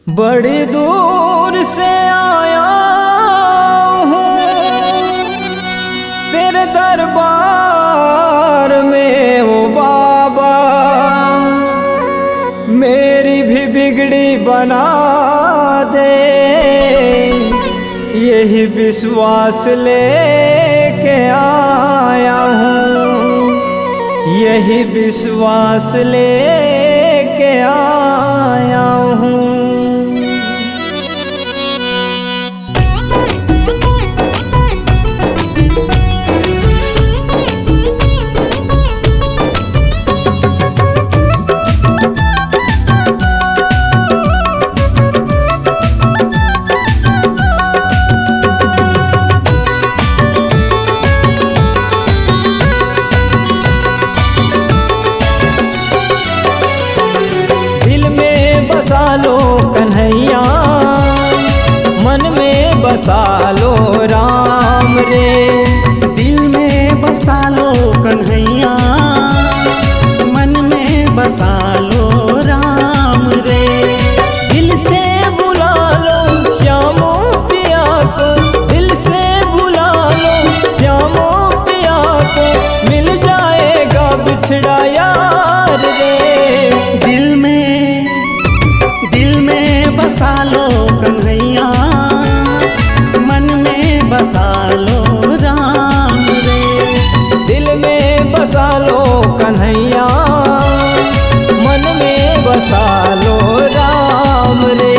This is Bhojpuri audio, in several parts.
बड़ी दूर से आया हूँ तेरे दरबार में ओ बाबा, मेरी भी बिगड़ी बना दे, यही विश्वास लेके आया हूँ, यही विश्वास लेके आया हूँ। बसा लो कन्हैया, मन में बसा लो राम रे, दिल में बसा लो कन्हैया, मन में बसा लो राम रे। दिल से बुला लो श्यामो पिया को, दिल से बुला लो श्यामो पिया को, मिल जाएगा बिछड़ा यार रे। बसा लो कन्हैया, मन में बसा लो राम रे, दिल में बसा लो कन्हैया, मन में बसा लो राम रे।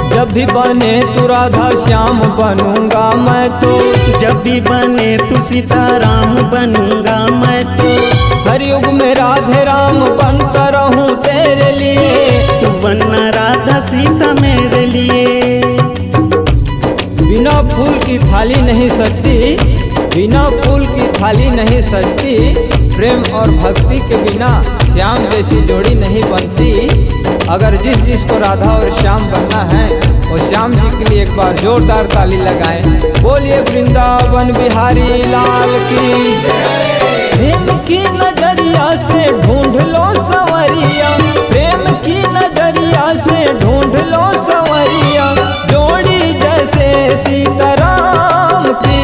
जब भी बने तू राधा श्याम बनूंगा मैं तो, जब भी बने तू सीताराम बनूंगा मैं तो, हर युग में राधे राम बनता रहूं तेरे लिए, तू बनना राधा सीता मेरे लिए। बिना फूल की थाली नहीं सजती, बिना फूल की थाली नहीं सजती, प्रेम और भक्ति के बिना श्याम जैसी जोड़ी नहीं बनती। अगर जिस जिस को राधा और श्याम बनना है वो श्याम जी के लिए एक बार जोरदार ताली लगाए। बोलिए वृंदावन बिहारी लाल की। प्रेम की नजरिया से ढूंढ लो सवरिया, प्रेम की नजरिया से ढूंढ लो सवरिया, जोड़ी जैसे सीताराम की।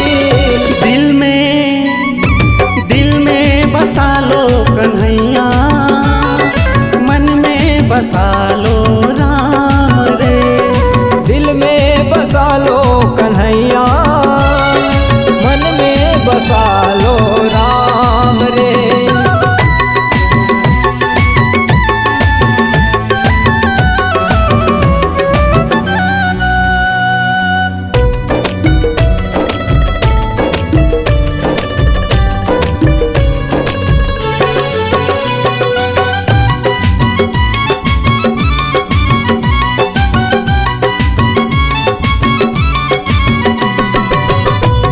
दिल में बसा लो कन्हैया, मन में बसा लो राम रे, दिल में बसा लो कन्हैया, मन में बसा लो राम रे।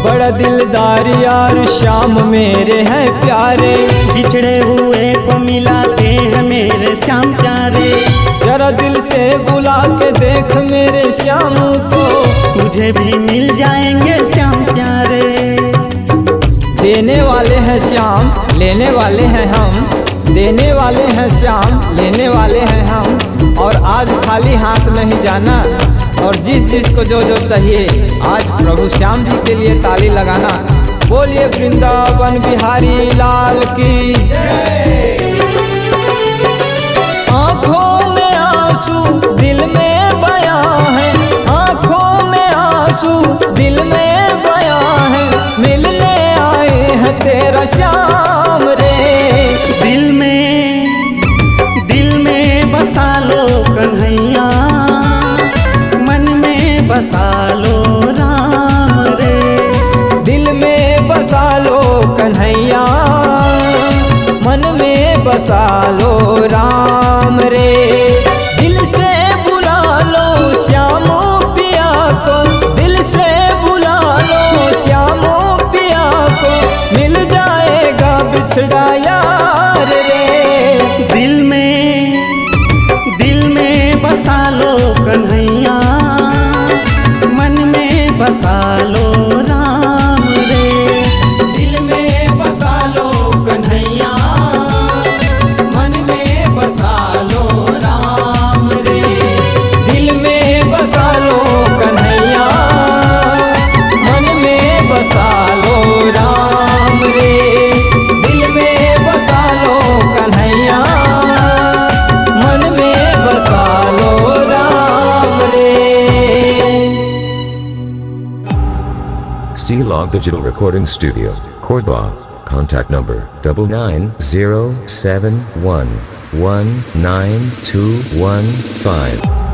बड़ा दिलदार यार श्याम मेरे हैं प्यारे, बिछड़े हुए को मिलाते हैं मेरे श्याम प्यारे। जरा दिल से बुला के देख मेरे श्याम को, तुझे भी मिल जाएंगे श्याम प्यारे। देने वाले हैं श्याम, लेने वाले हैं हम, देने वाले हैं श्याम, लेने वाले हैं हम, और आज खाली हाथ नहीं जाना, और जिस जिस को जो जो चाहिए आज प्रभु श्याम जी के लिए ताली लगाना। बोलिए वृंदावन बिहारी लाल की। आँखों में आंसू दिल में बयां है, आँखों में आंसू दिल में बयां है, मिलने आए हैं तेरा श्याम रे। दिल में बसा लो कन्हैया, मन में बसा लो राम रे, दिल में बसा लो कन्हैया, मन में बसा लो राम रे। दिल से बुला लो श्यामो पिया को, दिल से बुला लो Shyam Smog Digital Recording Studio, Cordoba. Contact number 99071192215.